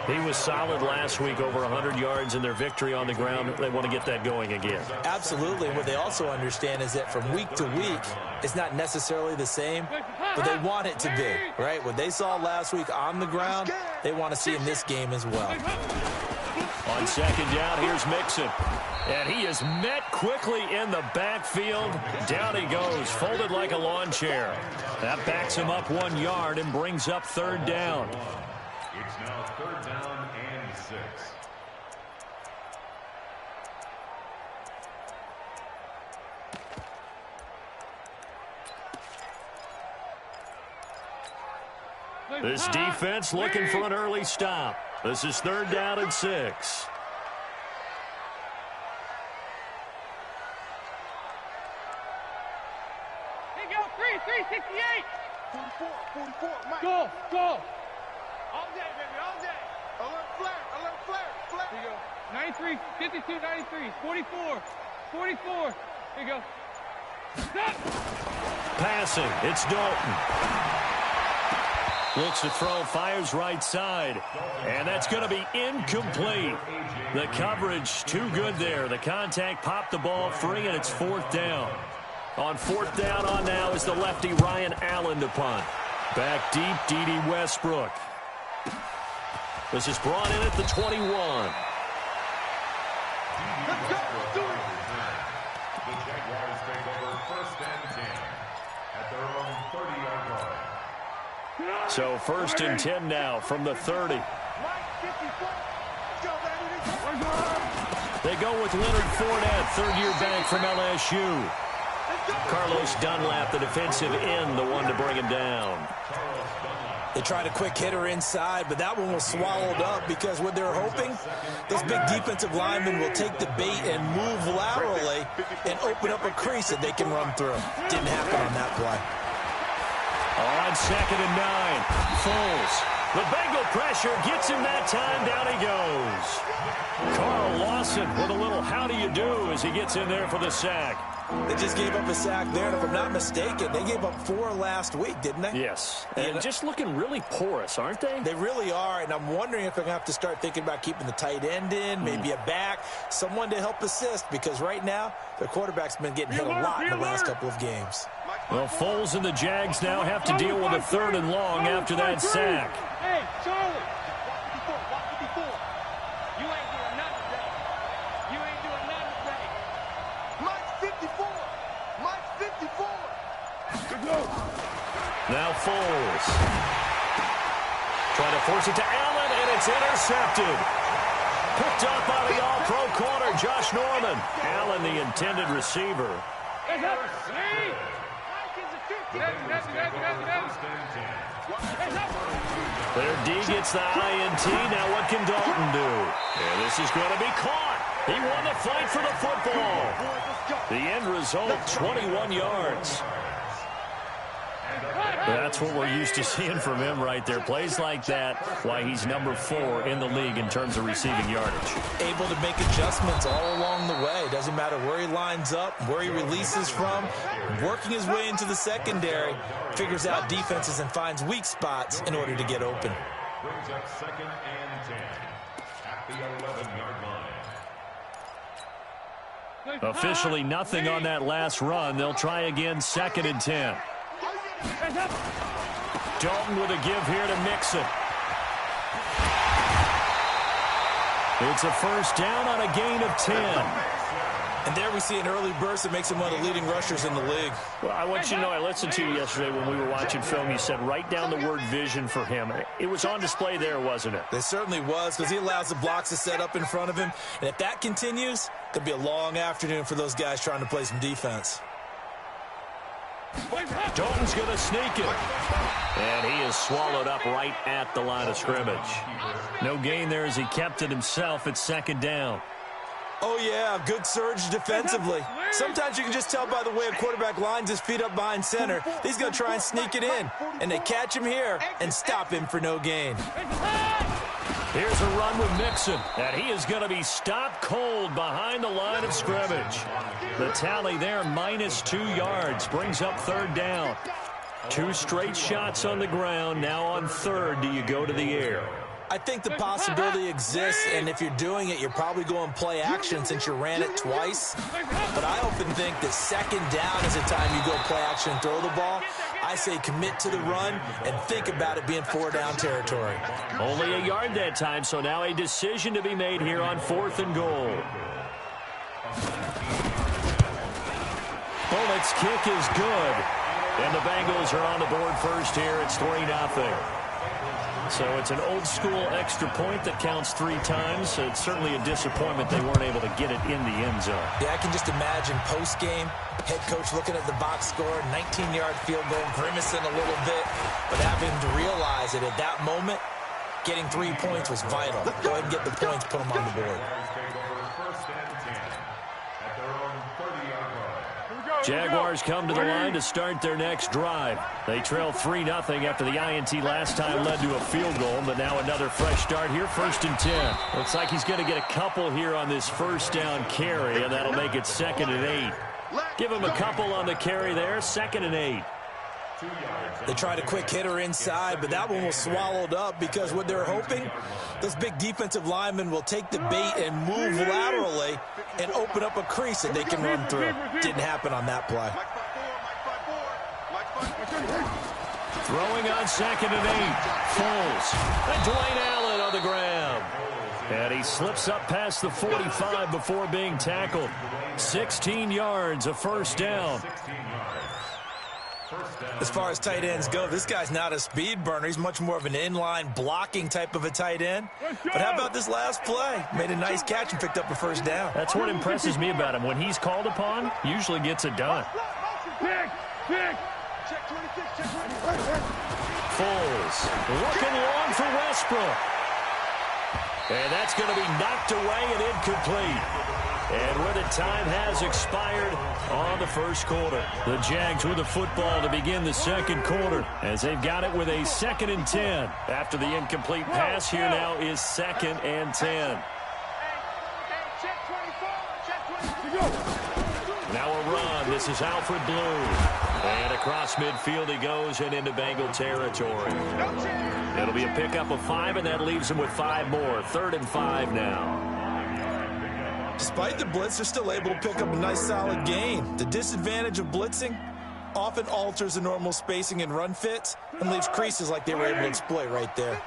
He was solid last week, over 100 yards in their victory on the ground. They want to get that going again. Absolutely. What they also understand is that from week to week, it's not necessarily the same, but they want it to be, right? What they saw last week on the ground, they want to see in this game as well. On second down, here's Mixon. And he is met quickly in the backfield. Down he goes, folded like a lawn chair. That backs him up 1 yard and brings up third down. It's now third down and 6. This defense looking for an early stop. This is third down and 6. Here you go, 368. 44, Mike. Go. All day, baby, all day. Alert flare. Here you go. 93, 52, 93, 44. Here you go. Stop. Passing, it's Dalton. Looks to throw, fires right side. And that's going to be incomplete. The coverage too good there. The contact popped the ball free, and it's fourth down. On fourth down on now is the lefty Ryan Allen to punt. Back deep, D.D. Westbrook. This is brought in at the 21. Let's go. Do it. The Jaguars take over first and 10 at their own 30-yard line. So first and 10 now from the 30. Mike, 54. Let's go, baby. They go with Leonard Fournette, third-year back from LSU. Carlos Dunlap, the defensive end, the one to bring him down. They tried a quick hitter inside, but that one was swallowed up because what they're hoping, those big defensive linemen will take the bait and move laterally and open up a crease that they can run through. Didn't happen on that play. On second and 9, Foles. The Bengal pressure gets him that time. Down he goes. Carl Lawson with a little how do you do as he gets in there for the sack. They just gave up a sack there, and if I'm not mistaken, they gave up 4 last week, didn't they? Yes, and just looking really porous, aren't they? They really are, and I'm wondering if they're going to have to start thinking about keeping the tight end in, maybe a back, someone to help assist, because right now, their quarterback's been getting hit a lot in the last couple of games. Well, Foles and the Jags now have to deal with a third and long after that sack. Hey, Charlie. Walk 54. You ain't doing nothing today. You ain't doing nothing today. Mike's 54. Mike's 54. Good go. Now Foles. Trying to force it to Allen, and it's intercepted. Picked up by the all-pro corner, Josh Norman. Allen, the intended receiver. Hey, Their D gets the INT. Now what can Dalton do? And this is going to be caught. He won the fight for the football. The end result, 21 yards. That's what we're used to seeing from him right there. Plays like that, why he's number 4 in the league in terms of receiving yardage. Able to make adjustments all along the way. Doesn't matter where he lines up, where he releases from. Working his way into the secondary, figures out defenses and finds weak spots in order to get open. Brings up second and 10 at the 11-yard line. Officially nothing on that last run. They'll try again, second and 10. Dalton with a give here to Mixon. It's a first down on a gain of 10. And there we see an early burst that makes him one of the leading rushers in the league. Well, I want you to know, I listened to you yesterday when we were watching film. You said write down the word vision for him. It was on display there, wasn't it? It certainly was, because he allows the blocks to set up in front of him. And if that continues, there'll be a long afternoon for those guys trying to play some defense. Dalton's going to sneak it. And he is swallowed up right at the line of scrimmage. No gain there as he kept it himself at second down. Oh, yeah, good surge defensively. Sometimes you can just tell by the way a quarterback lines his feet up behind center. He's going to try and sneak it in. And they catch him here and stop him for no gain. Here's a run with Mixon, and he is going to be stopped cold behind the line of scrimmage. The tally there, -2 yards, brings up third down. 2 straight shots on the ground. Now on third, do you go to the air? I think the possibility exists, and if you're doing it, you're probably going play action since you ran it twice. But I often think that second down is the time you go play action and throw the ball. I say commit to the run and think about it being 4-down territory. Only a yard that time, so now a decision to be made here on 4th and goal. Bullock's kick is good. And the Bengals are on the board first here. It's 3-0. So it's an old-school extra point that counts 3 times. It's certainly a disappointment they weren't able to get it in the end zone. Yeah, I can just imagine post-game, head coach looking at the box score, 19-yard field goal, grimacing a little bit, but having to realize that at that moment, getting 3 points was vital. Go ahead and get the points, put them on the board. Jaguars come to the line to start their next drive. They trail 3-0 after the INT last time led to a field goal, but now another fresh start here, 1st and 10. Looks like he's going to get a couple here on this first down carry, and that'll make it 2nd and 8. Give him a couple on the carry there, 2nd and 8. They tried a quick hitter inside, but that one was swallowed up because what they're hoping, those big defensive linemen will take the bait and move laterally and open up a crease that they can run through. Didn't happen on that play. Throwing on 2nd and 8. Foles. And Dwayne Allen on the grab. And he slips up past the 45 before being tackled. 16 yards, a first down. As far as tight ends go, this guy's not a speed burner. He's much more of an inline blocking type of a tight end. But how about this last play? Made a nice catch and picked up a first down. That's what impresses me about him. When he's called upon, usually gets it done. Foles looking long for Westbrook. And that's going to be knocked away and incomplete. And where the time has expired on the first quarter. The Jags with the football to begin the second quarter as they've got it with a 2nd and 10. After the incomplete pass, here now is 2nd and 10. Now a run. This is Alfred Blue. And across midfield he goes and into Bengal territory. It'll be a pickup of 5, and that leaves him with 5 more. 3rd and 5 now. Despite the blitz, they're still able to pick up a nice solid gain. The disadvantage of blitzing often alters the normal spacing and run fits and leaves creases like they were able to exploit right there.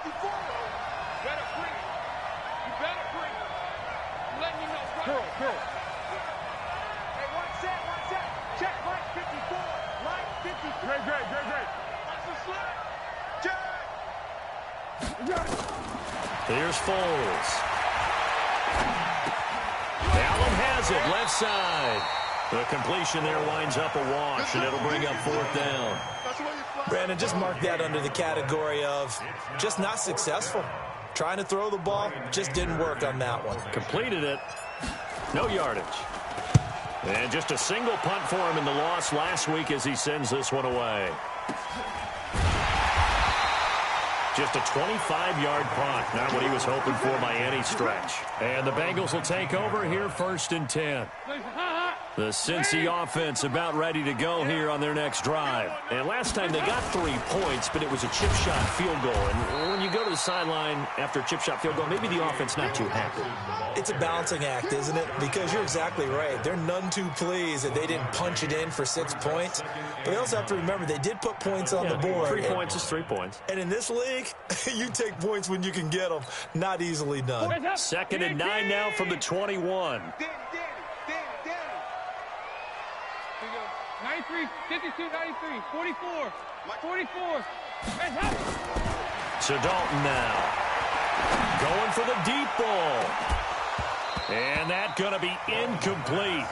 Here's Foles. Allen has it, left side. The completion there winds up a wash, and it'll bring up 4th down. Brandon, just mark that under the category of just not successful. Trying to throw the ball, just didn't work on that one. Completed it. No yardage. And just a single punt for him in the loss last week as he sends this one away. Just a 25-yard punt. Not what he was hoping for by any stretch. And the Bengals will take over here, 1st and 10. The Cincy offense about ready to go here on their next drive. And last time they got 3 points, but it was a chip shot field goal. And when you go to the sideline after a chip shot field goal, maybe the offense not too happy. It's a balancing act, isn't it? Because you're exactly right. They're none too pleased that they didn't punch it in for 6 points. But they also have to remember they did put points on the board. 3 points is 3 points. And in this league, you take points when you can get them. Not easily done. 2nd and 9 now from the 21. 93, 52, 93, 44, 44. To Dalton now. Going for the deep ball. And that's going to be incomplete.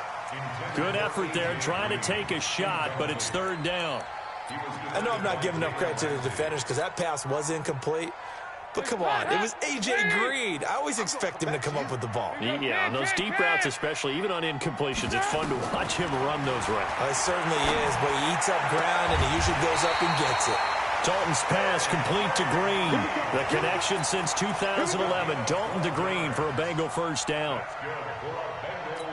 Good effort there trying to take a shot, but it's 3rd down. I know I'm not giving enough credit to the defenders because that pass was incomplete. But come on, it was A.J. Green. I always expect him to come up with the ball. Yeah, on those deep routes especially, even on incompletions, it's fun to watch him run those routes. It certainly is, but he eats up ground and he usually goes up and gets it. Dalton's pass complete to Green. The connection since 2011, Dalton to Green for a Bengal first down.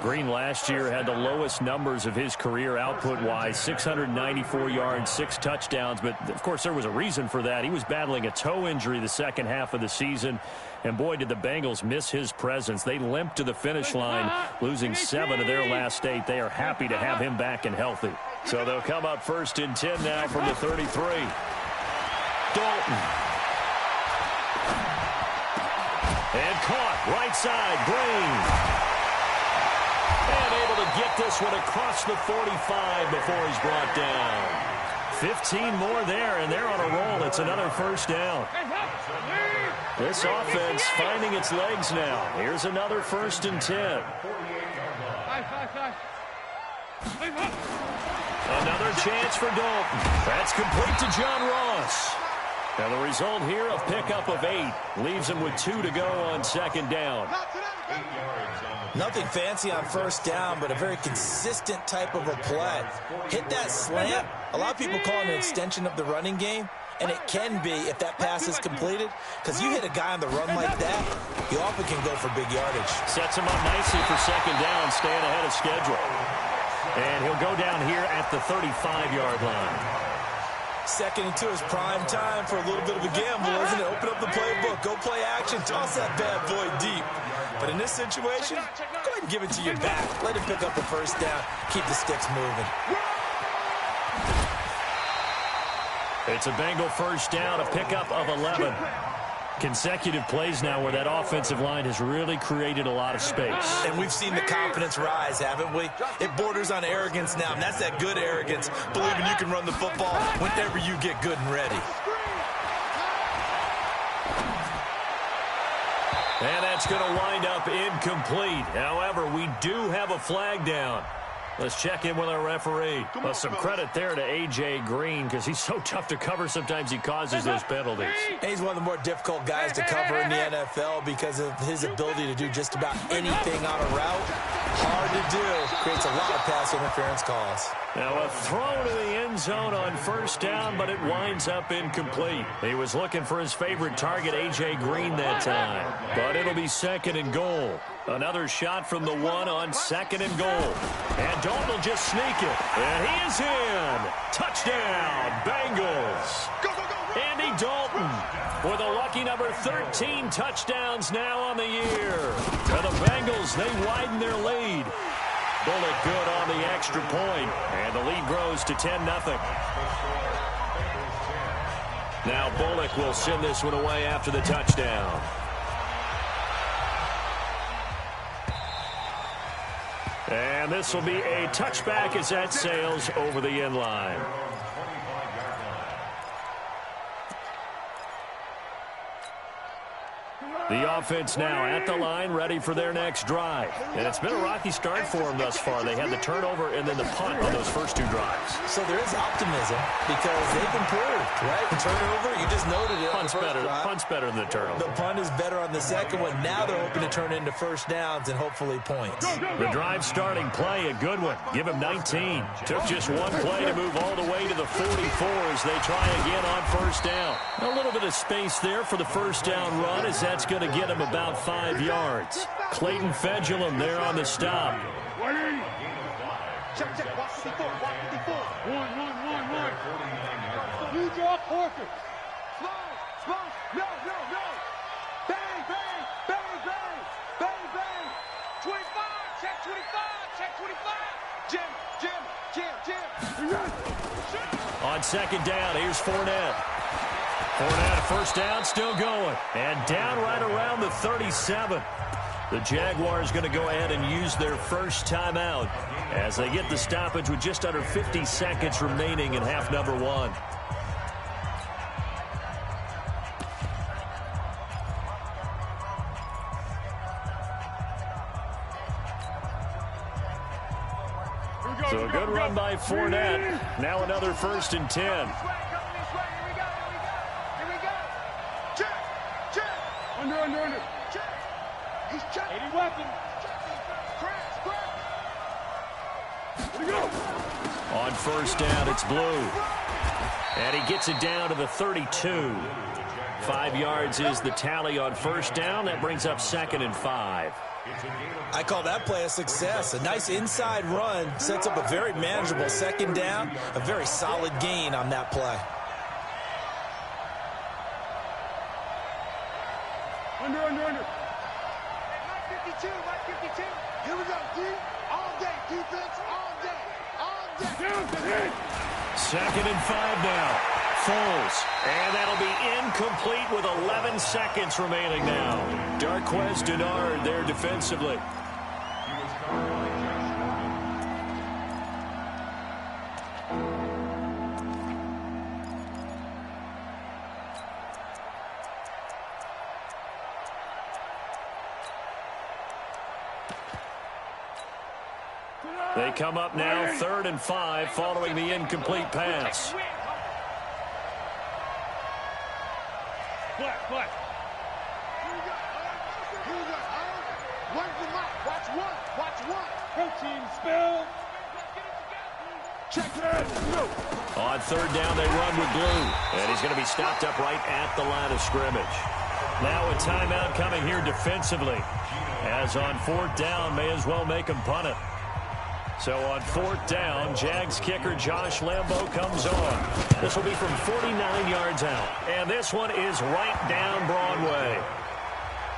Green last year had the lowest numbers of his career output-wise, 694 yards, 6 touchdowns. But, of course, there was a reason for that. He was battling a toe injury the second half of the season. And, boy, did the Bengals miss his presence. They limped to the finish line, losing 7 of their last 8. They are happy to have him back and healthy. So they'll come up 1st and 10 now from the 33. Dalton. And caught, right side, Green. And able to get this one across the 45 before he's brought down. 15 more there, and they're on a roll. It's another 1st down. This offense finding its legs now. Here's another 1st and 10. Another chance for Dalton. That's complete to John Ross. Now the result here, a pickup of 8. Leaves him with 2 to go on 2nd down. Nothing fancy on 1st down, but a very consistent type of a play. Hit that slant. A lot of people call it an extension of the running game, and it can be if that pass is completed, because you hit a guy on the run like that, you often can go for big yardage. Sets him up nicely for 2nd down, staying ahead of schedule. And he'll go down here at the 35-yard line. 2nd and 2 is prime time for a little bit of a gamble, isn't it? Open up the playbook, go play action, toss that bad boy deep. But in this situation, go ahead and give it to your back. Let him pick up the 1st down, keep the sticks moving. It's a Bengal 1st down, a pickup of 11. Consecutive plays now where that offensive line has really created a lot of space. And we've seen the confidence rise, haven't we? It borders on arrogance now, and that's that good arrogance, believing you can run the football whenever you get good and ready. And that's going to wind up incomplete. However, we do have a flag down. Let's check in with our referee. Well, some credit there to A.J. Green because he's so tough to cover. Sometimes he causes those penalties. And he's one of the more difficult guys to cover in the NFL because of his ability to do just about anything on a route. Hard to do. Creates a lot of pass interference calls. Now a throw to the end zone on 1st down, but it winds up incomplete. He was looking for his favorite target, A.J. Green, that time. But it'll be 2nd and goal. Another shot from the 1 on 2nd and goal. And Dalton will just sneak it. And he is in. Touchdown, Bengals. Andy Dalton with a lucky number 13 touchdowns now on the year. For the Bengals, they widen their lead. Bullock good on the extra point. And the lead grows to 10-0. Now Bullock will send this one away after the touchdown. And this will be a touchback as that sails over the end line. The offense now at the line, ready for their next drive. And it's been a rocky start for them thus far. They had the turnover and then the punt on those first 2 drives. So there is optimism because they've improved, right? The turnover, you just noted it. Punt's better than the turnover. The punt is better on the second one. Now they're hoping to turn into 1st downs and hopefully points. The drive starting play, a good one. Give him 19. Took just 1 play to move all the way to the 44 as they try again on 1st down. A little bit of space there for the 1st down run as that's going to get him about 5 yards. Clayton Fedulum there on the stop. Check, walk 54, walk 54. 1. You draw Porker. Slow, no. Bang. 25, check 25. Jim. On 2nd down, here's Fournette. Fournette, 1st down, still going. And down right around the 37. The Jaguars going to go ahead and use their first timeout as they get the stoppage with just under 50 seconds remaining in half number 1. So a good run by Fournette. Now another 1st and 10. Under. He's checking. 80 weapon. Crash. On 1st down, it's Blue. And he gets it down to the 32. 5 yards is the tally on first down. That brings up 2nd and 5. I call that play a success. A nice inside run sets up a very manageable 2nd down. A very solid gain on that play. Under. Mike 52. Here we go, D. All day, defense, all day. Down to hit. 2nd and 5 now. Foles. And that'll be incomplete with 11 seconds remaining now. Darquez Denard there defensively. They come up now 3rd and 5 following the incomplete pass. Flat. Where's the mic? Watch one. Coaching spell. Check it. On 3rd down, they run with Blue. And he's going to be stopped up right at the line of scrimmage. Now a timeout coming here defensively. As on 4th down, may as well make him punt it. So on 4th down, Jags kicker Josh Lambo comes on. This will be from 49 yards out. And this one is right down Broadway.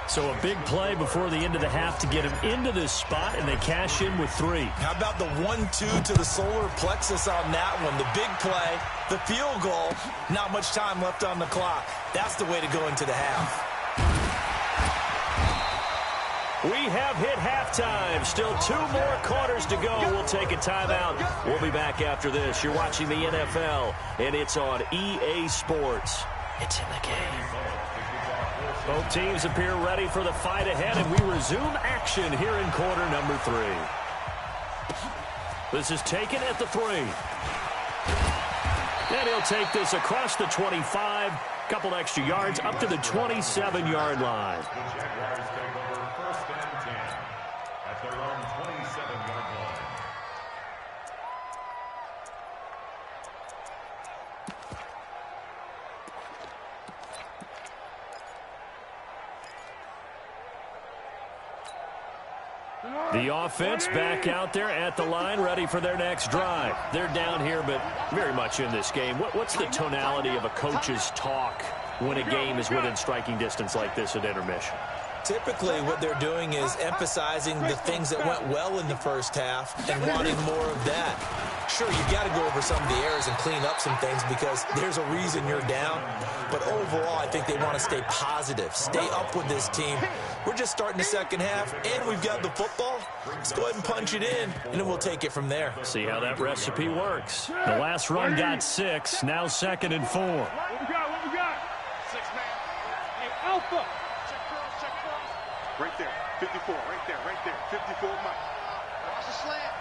So a big play before the end of the half to get him into this spot, and they cash in with 3. How about the 1-2 to the solar plexus on that one? The big play, the field goal, not much time left on the clock. That's the way to go into the half. We have hit halftime. Still 2 more quarters to go. We'll take a timeout. We'll be back after this. You're watching the NFL, and it's on EA Sports. It's in the game. Both teams appear ready for the fight ahead, and we resume action here in quarter number 3. This is taken at the 3. And he'll take this across the 25. Couple extra yards up to the 27-yard line. The offense back out there at the line, ready for their next drive. They're down here, but very much in this game. What's the tonality of a coach's talk when a game is within striking distance like this at intermission? Typically, what they're doing is emphasizing the things that went well in the first half and wanting more of that. Sure, you got to go over some of the errors and clean up some things because there's a reason you're down. But overall, I think they want to stay positive, stay up with this team. We're just starting the second half, and we've got the football. Let's go ahead and punch it in, and then we'll take it from there. See how that recipe works. The last run got 6, now 2nd and 4. What we got? 6-man. Hey, Alpha. Check cross. Right there. 54. Right there. 54, Mike. Watch the slant.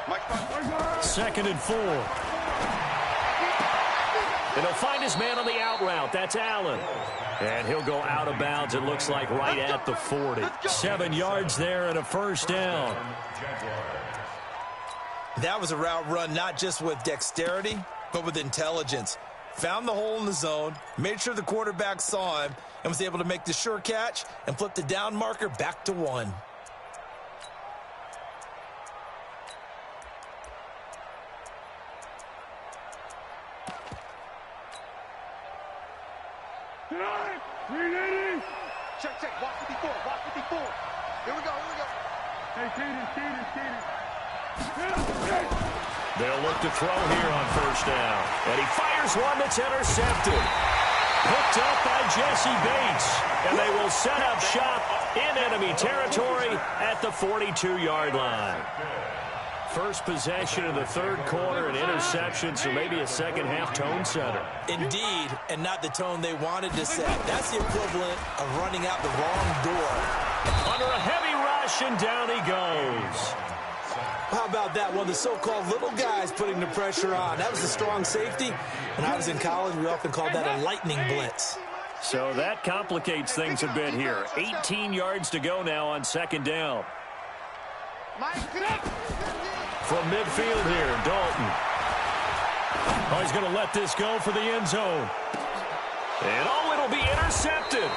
Mike, 2nd and 4. And he'll find his man on the out route. That's Allen. And he'll go out of bounds, it looks like, right at the 40. 7 yards there and a first down. That was a route run not just with dexterity, but with intelligence. Found the hole in the zone, made sure the quarterback saw him, and was able to make the sure catch and flip the down marker back to 1. Check. Watch 54. Here we go. Hey, Kaden. They'll look to throw here on first down. And he fires one that's intercepted. Picked up by Jesse Bates. And they will set up shop in enemy territory at the 42-yard line. First possession of the 3rd quarter, an interception, so maybe a second-half tone setter. Indeed, and not the tone they wanted to set. That's the equivalent of running out the wrong door. Under a heavy rush, and down he goes. How about that? One of the so-called little guys putting the pressure on. That was a strong safety. When I was in college, we often called that a lightning blitz. So that complicates things a bit here. 18 yards to go now on 2nd down. From midfield here, Dalton. Oh, he's going to let this go for the end zone. And oh, It'll be intercepted.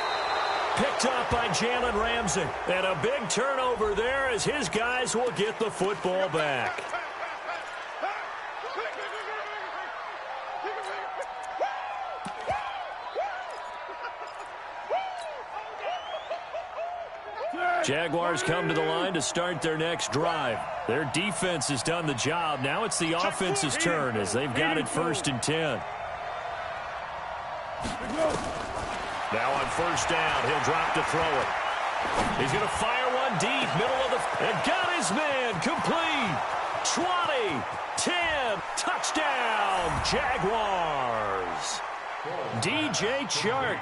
Picked up by Jalen Ramsey. And a big turnover there as his guys will get the football back. Jaguars come to the line to start their next drive. Their defense has done the job. Now it's the offense's turn as they've got it 1st and 10. Now on 1st down, he'll drop to throw it. He's going to fire one deep, middle of the... And got his man complete. 20, 10, touchdown, Jaguars. DJ Chark,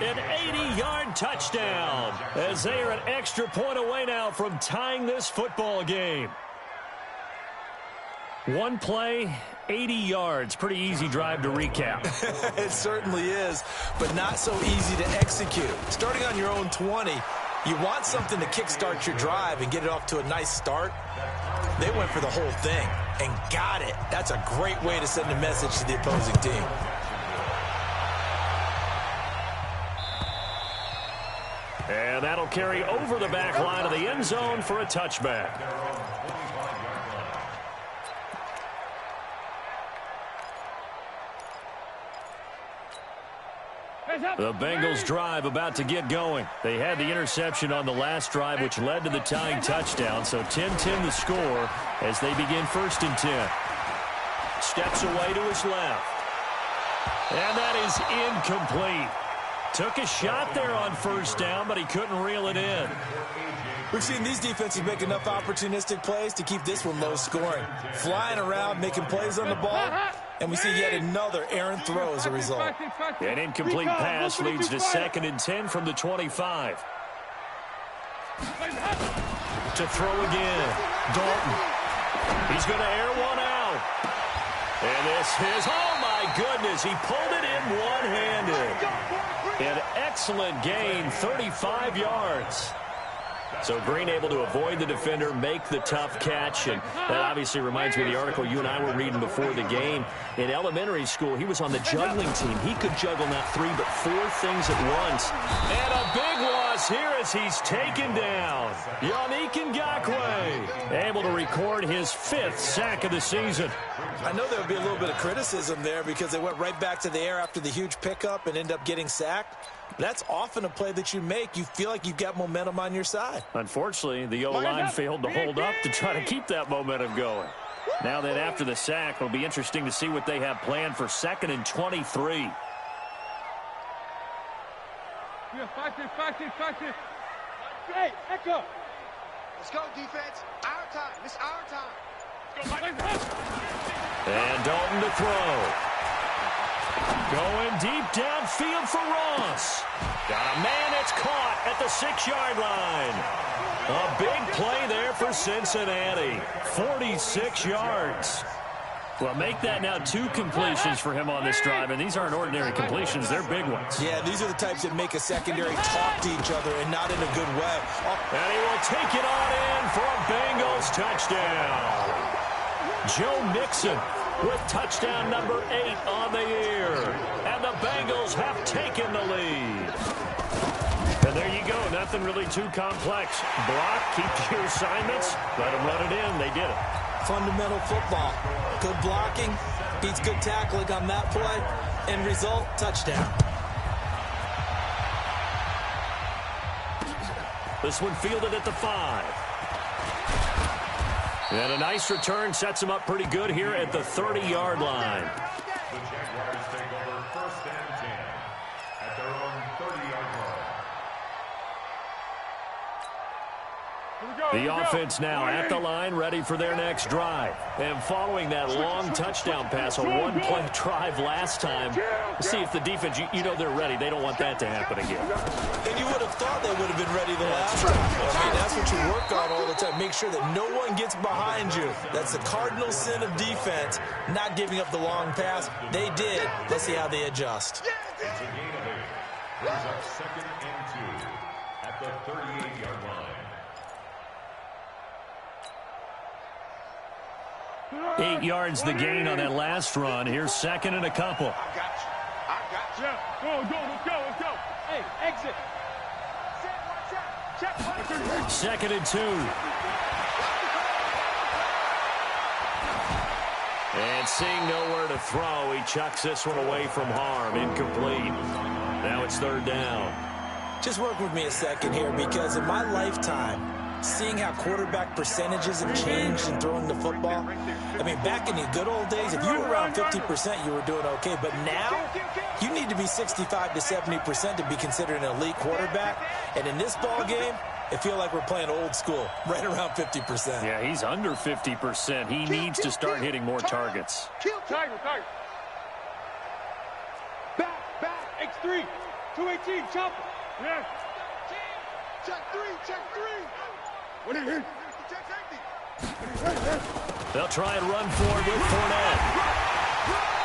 an 80-yard touchdown, as they are an extra point away now from tying this football game. One play, 80 yards. Pretty easy drive to recap. It certainly is, but not so easy to execute. Starting on your own 20, you want something to kickstart your drive and get it off to a nice start. They went for the whole thing and got it. That's a great way to send a message to the opposing team. And that'll carry over the back line of the end zone for a touchback. The Bengals drive about to get going. They had the interception on the last drive, which led to the tying touchdown. So 10-10 the score as they begin 1st and 10. Steps away to his left. And that is incomplete. Took a shot there on 1st down, but he couldn't reel it in. We've seen these defenses make enough opportunistic plays to keep this one low scoring. Flying around, making plays on the ball, and we see yet another errant throw as a result. An incomplete pass leads to 2nd and 10 from the 25. To throw again, Dalton. He's going to air one out. And this is, oh my goodness, he pulled it in one-handed. An excellent gain, 35 yards. So Green able to avoid the defender, make the tough catch, and that obviously reminds me of the article you and I were reading before the game. In elementary school, he was on the juggling team. He could juggle not 3 but 4 things at once. And a big loss here as he's taken down. Yannick Ngakoue able to record his 5th sack of the season. I know there would be a little bit of criticism there because they went right back to the air after the huge pickup and end up getting sacked. That's often a play that you make. You feel like you've got momentum on your side. Unfortunately, the O-line failed to hold up to try to keep that momentum going. Now that after the sack, it'll be interesting to see what they have planned for 2nd and 23. Hey, echo. Let's go, defense. Our time. It's our time. And Dalton to throw. Going deep downfield for Ross. Got a man that's caught at the 6-yard line. A big play there for Cincinnati. 46 yards. Well, make that now 2 completions for him on this drive, and these aren't ordinary completions. They're big ones. Yeah, these are the types that make a secondary talk to each other and not in a good way. And he will take it on in for a Bengals touchdown. Joe Mixon with touchdown number 8 on the year. And the Bengals have taken the lead. And there you go. Nothing really too complex. Block, keep your assignments, let them run it in. They did it. Fundamental football. Good blocking, beats good tackling on that play. End result, touchdown. This one fielded at the 5. And a nice return sets him up pretty good here at the 30-yard line. The Jaguars take over 1st and 10 at their own 30-yard line. The offense now at the line, ready for their next drive. And following that long touchdown pass, a one-play drive last time, see if the defense, you know they're ready. They don't want that to happen again. And you would have thought they would have been ready the last time. I mean, that's what you work on all the time. Make sure that no one gets behind you. That's the cardinal sin of defense, not giving up the long pass. They did. Let's see how they adjust. It's a gain of 8. Brings up 2nd and 2 at the 38-yard line. 8 yards the gain on that last run. Here's 2nd and a couple. I got you. Yeah, go, let's go, let's go. Hey, exit. Check. 2nd and 2. And seeing nowhere to throw, he chucks this one away from harm. Incomplete. Now it's 3rd down. Just work with me a second here, because in my lifetime, seeing how quarterback percentages have changed in throwing the football, I mean, back in the good old days, if you were around 50%, you were doing okay. But now, you need to be 65 to 70% to be considered an elite quarterback. And in this ball game, I feel like we're playing old school, right around 50%. Yeah, he's under 50%. He needs to start hitting more targets. Tiger. Back. X3. 218. Chopper. Yeah. Check three. What are you here? They'll try and run forward with Fournette.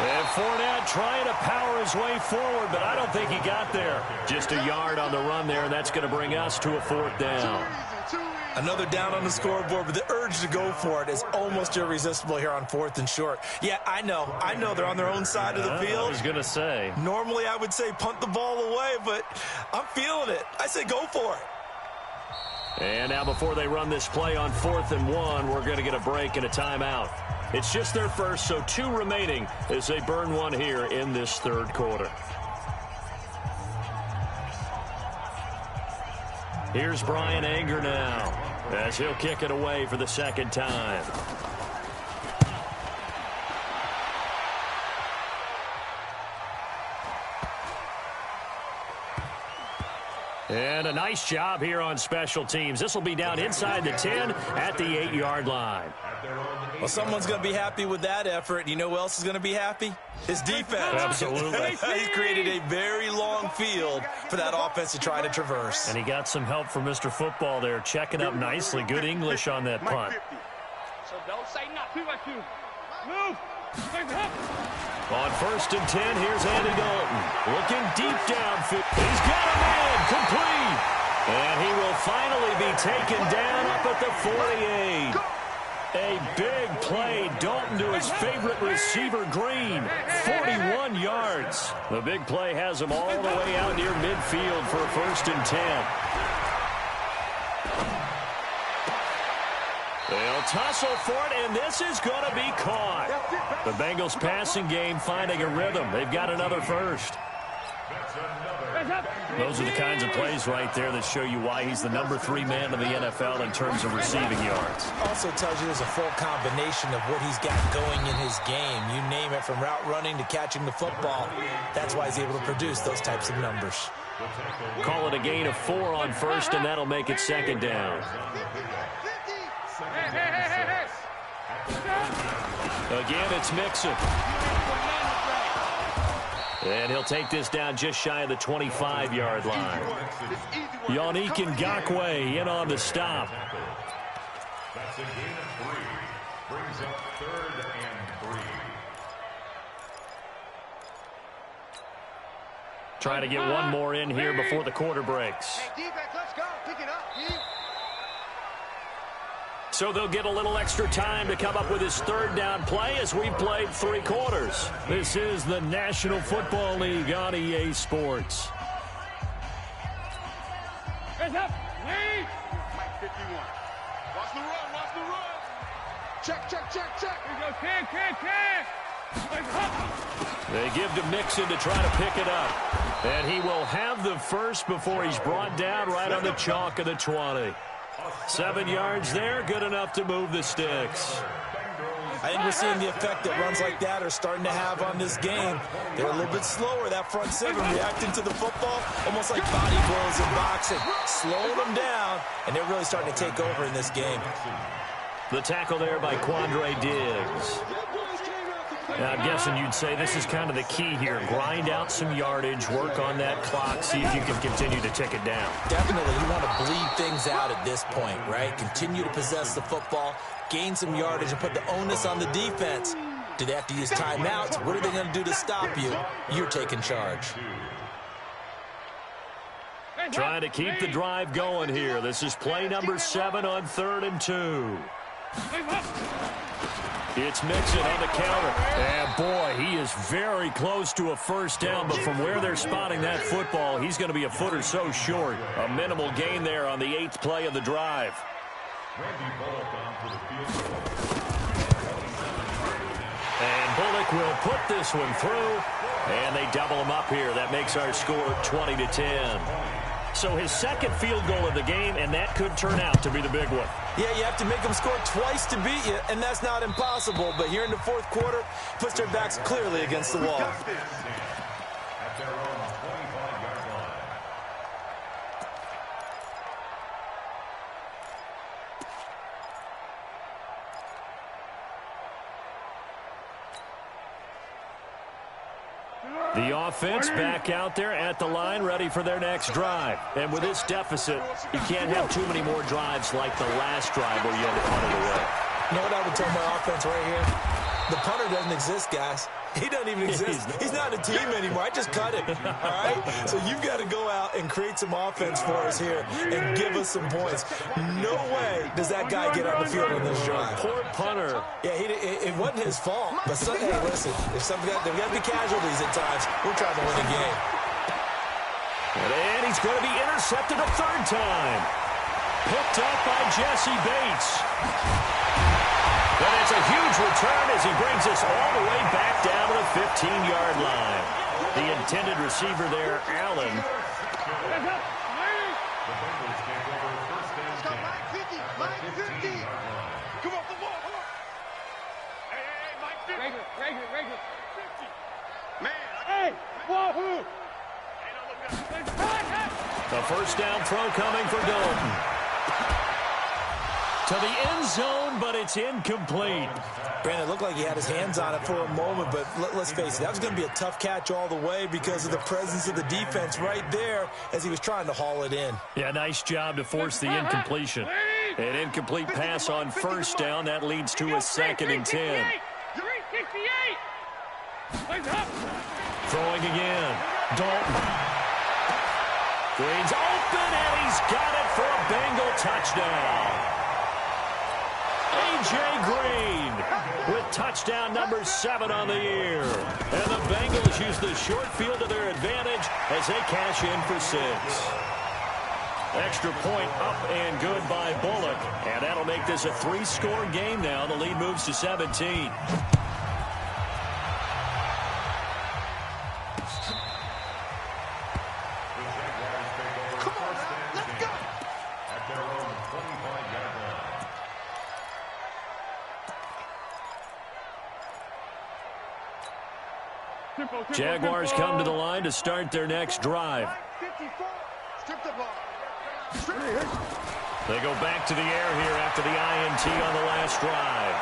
And Fournette trying to power his way forward, but I don't think he got there. Just a yard on the run there, and that's going to bring us to a 4th down. Another down on the scoreboard, but the urge to go for it is almost irresistible here on 4th and short. Yeah, I know they're on their own side of the field. I was going to say. Normally I would say punt the ball away, but I'm feeling it. I say go for it. And now before they run this play on 4th and 1, we're going to get a break and a timeout. It's just their first, so 2 remaining as they burn one here in this 3rd quarter. Here's Brian Anger now as he'll kick it away for the 2nd time. And a nice job here on special teams. This will be down inside the 10 at the 8-yard line. Well, someone's going to be happy with that effort. You know who else is going to be happy? His defense. Absolutely. He's created a very long field for that offense to try to traverse. And he got some help from Mr. Football there, checking up nicely. Good English on that punt. So don't say nothing. Move. On 1st and 10, here's Andy Dalton. Looking deep downfield. He's got a man complete. And he will finally be taken down up at the 48. A big play. Dalton to his favorite receiver, Green. 41 yards. The big play has him all the way out near midfield for a 1st and 10. They'll tussle for it, and this is going to be caught. The Bengals passing game finding a rhythm. They've got another first. Those are the kinds of plays right there that show you why he's the number 3 man in the NFL in terms of receiving yards. Also tells you there's a full combination of what he's got going in his game. You name it, from route running to catching the football. That's why he's able to produce those types of numbers. Call it a gain of 4 on 1st, and that'll make it 2nd down. Again, it's Mixon. And he'll take this down just shy of the 25-yard line. Yannick Ngakoue in on the stop. That's a gain of 3. Brings up 3rd and 3. Trying to get one more in here before the quarter breaks. Hey, defense, let's go. Pick it up. So they'll get a little extra time to come up with his 3rd down play as we've played 3 quarters. This is the National Football League on EA Sports. Hands up. Lead. Mike 51. Watch the run. Check. Here we go. Can. They give to Mixon to try to pick it up. And he will have the first before he's brought down right on the chalk of the 20. 7 yards there, good enough to move the sticks. I think we're seeing the effect that runs like that are starting to have on this game. They're a little bit slower, that front 7, reacting to the football, almost like body blows in boxing. Slowing them down, and they're really starting to take over in this game. The tackle there by Quandre Diggs. Now, I'm guessing you'd say this is kind of the key here. Grind out some yardage, work on that clock, see if you can continue to tick it down. Definitely, you want to bleed things out at this point, right? Continue to possess the football, gain some yardage, and put the onus on the defense. Do they have to use timeouts? What are they going to do to stop you? You're taking charge. Trying to keep the drive going here. This is play number 7 on 3rd and 2. It's Mixon on the counter. And, boy, he is very close to a first down, but from where they're spotting that football, he's going to be a foot or so short. A minimal gain there on the 8th play of the drive. And Bullock will put this one through, and they double him up here. That makes our score 20-10. So his second field goal of the game, and that could turn out to be the big one. Yeah, you have to make them score twice to beat you, and that's not impossible. But here in the fourth quarter, puts their backs clearly against the wall. At their own 25-yard line. The offense back out there at the line, ready for their next drive. And with this deficit, you can't have too many more drives like the last drive where you had to punt it away. You know what I would tell my offense right here? The punter doesn't exist, guys. He doesn't even exist. He's not a team anymore. I just cut him, all right? So you've got to go out and create some offense for us here and give us some points. No way does that guy get on the field on this drive. Poor punter. Yeah, it wasn't his fault. But, hey, listen, if there got to be casualties at times, we're trying to win a game. And he's going to be intercepted a third time. Picked up by Jesse Bates. And it's a huge return as he brings us all the way back down to the 15-yard line. The intended receiver there, Allen. Let's go, Mike 50, Mike 50. Come on, come on, come on. Hey, Mike 50. Regular. 50. Man, hey, wahoo. The first down throw coming for Dalton. To the end zone, but it's incomplete. Brandon, it looked like he had his hands on it for a moment, but let's face it, that was going to be a tough catch all the way because of the presence of the defense right there as he was trying to haul it in. Yeah, nice job to force the incompletion. An incomplete pass on first down. That leads to a 2nd and 10. Throwing again. Dalton. Green's open, and he's got it for a Bengal touchdown. A.J. Green with touchdown number 7 on the year. And the Bengals use the short field to their advantage as they cash in for 6. Extra point up and good by Bullock. And that'll make this a 3-score game now. The lead moves to 17. Jaguars come to the line to start their next drive. They go back to the air here after the INT on the last drive.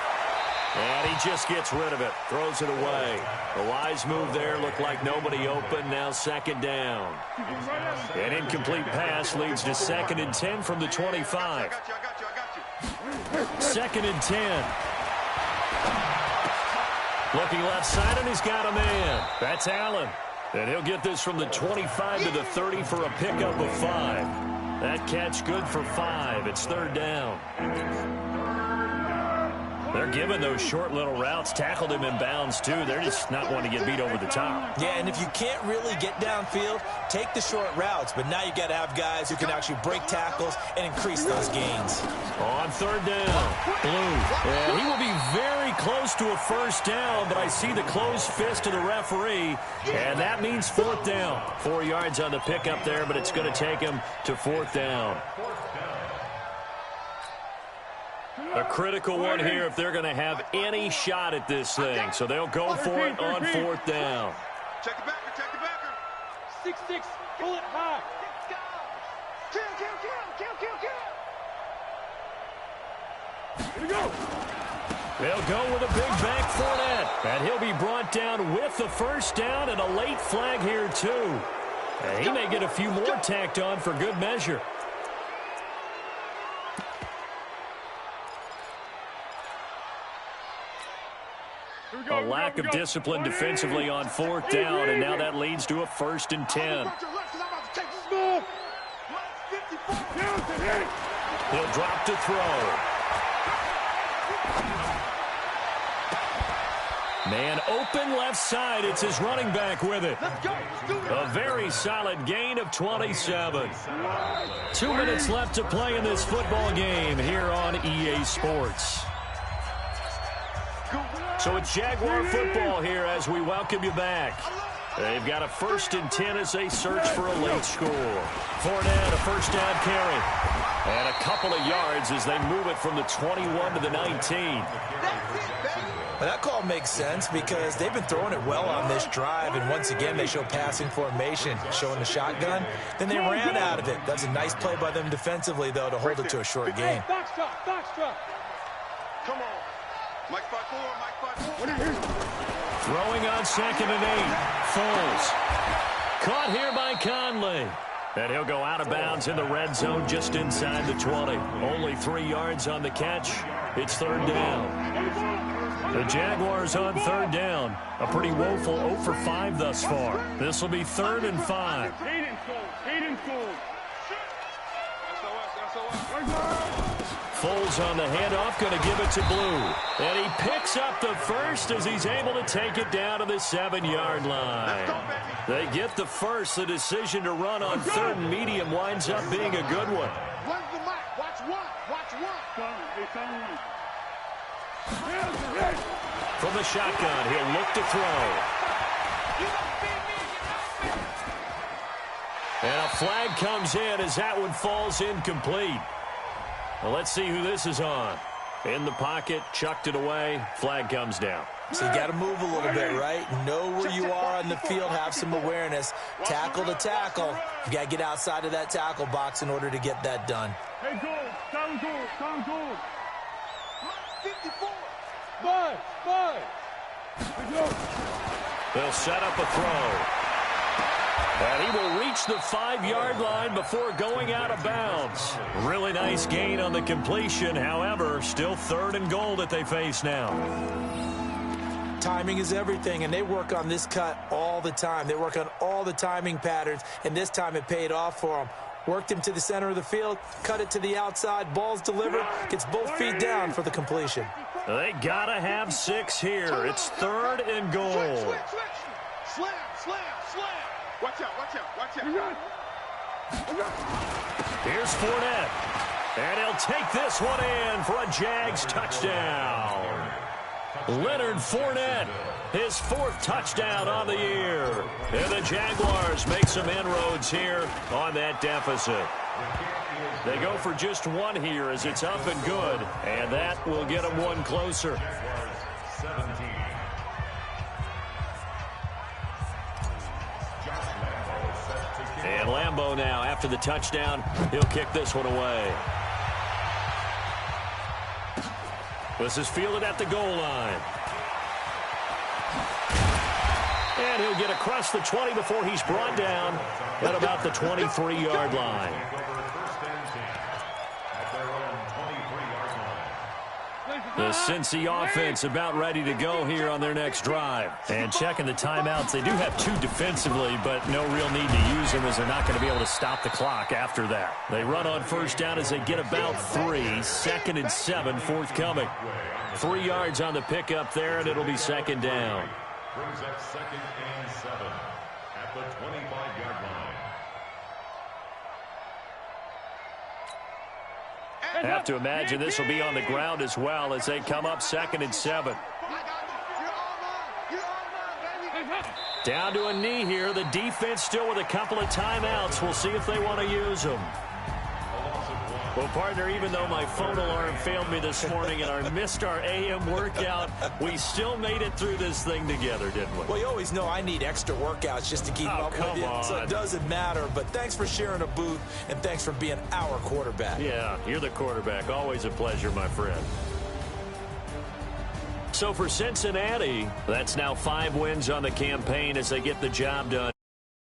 And he just gets rid of it, throws it away. A wise move there, looked like nobody open, now 2nd down. An incomplete pass leads to 2nd and 10 from the 25. 2nd and 10. Looking left side, and he's got a man. That's Allen. And he'll get this from the 25 to the 30 for a pickup of 5. That catch good for 5. It's 3rd down. They're giving those short little routes. Tackled him in bounds, too. They're just not wanting to get beat over the top. Yeah, and if you can't really get downfield, take the short routes. But now you got to have guys who can actually break tackles and increase those gains. On 3rd down, Blue. And he will be very close to a first down, but I see the closed fist of the referee, and that means 4th down. 4 yards on the pickup there, but it's going to take him to 4th down. A critical one here if they're going to have any shot at this thing. So they'll go for it on 4th down. Check the backer, check the backer. 6-6, pull it high. Kill. Here we go. They'll go with a big back Fournette. And he'll be brought down with the first down and a late flag here, too. And he may get a few more tacked on for good measure. A lack of discipline defensively on 4th down, and now that leads to a 1st and 10. He'll drop to throw. Man open left side. It's his running back with it. Let's go. Let's do it. A very solid gain of 27. 2 minutes left to play in this football game here on EA Sports. So it's Jaguar football here as we welcome you back. They've got a 1st and 10 as they search for a late score. Fournette, a first down carry. And a couple of yards as they move it from the 21 to the 19. Well, that call makes sense because they've been throwing it well on this drive, and once again they show passing formation, showing the shotgun. Then they ran out of it. That's a nice play by them defensively, though, to hold it to a short gain. Box truck, box truck. Come on. Mike 5-4, Mike 5-4. Throwing on 2nd and 8. Foles. Caught here by Conley. And he'll go out of bounds in the red zone just inside the 20. Only 3 yards on the catch. It's 3rd down. The Jaguars on 3rd down. A pretty woeful 0 for 5 thus far. This will be 3rd and 5. Foles on the handoff, going to give it to Blue. And he picks up the first as he's able to take it down to the 7-yard line. They get the first. The decision to run on 3rd and medium winds up being a good one. Where's the mic? Watch one. Watch one. From the shotgun, he'll look to throw. And a flag comes in as that one falls incomplete. Well, let's see who this is on. In the pocket, chucked it away, flag comes down. So you got to move a little bit, right? Know where you are on the field, have some awareness. Tackle to tackle. You got to get outside of that tackle box in order to get that done. Hey, go. Down, go. Down, go. 54. 5. They'll set up a throw. And he will reach the 5-yard line before going out of bounds. Really nice gain on the completion. However, still 3rd and goal that they face now. Timing is everything, and they work on this cut all the time. They work on all the timing patterns, and this time it paid off for them. Worked him to the center of the field, cut it to the outside, ball's delivered, gets both feet down for the completion. They got to have 6 here. It's 3rd and goal. Switch. Slam. Watch out. Here's Fournette. And he'll take this one in for a Jags touchdown. Leonard Fournette, his 4th touchdown on the year. And the Jaguars make some inroads here on that deficit. They go for just 1 here as it's up and good. And that will get them 1 closer. And Lambeau now, after the touchdown, he'll kick this one away. This is fielded at the goal line. And he'll get across the 20 before he's brought down at about the 23-yard line. The Cincy offense about ready to go here on their next drive. And checking the timeouts, they do have 2 defensively, but no real need to use them as they're not going to be able to stop the clock after that. They run on 1st down as they get about 3. 2nd and 7 forthcoming. 3 yards on the pickup there, and it'll be 2nd down. Brings up 2nd and 7 at the 25-yard line. Have to imagine this will be on the ground as well as they come up 2nd and 7. Down to a knee here. The defense still with a couple of timeouts. We'll see if they want to use them. Well, partner, even though my phone alarm failed me this morning and I missed our AM workout, we still made it through this thing together, didn't we? Well, you always know I need extra workouts just to keep up with you, so it doesn't matter. But thanks for sharing a booth, and thanks for being our quarterback. Yeah, you're the quarterback. Always a pleasure, my friend. So for Cincinnati, that's now 5 wins on the campaign as they get the job done.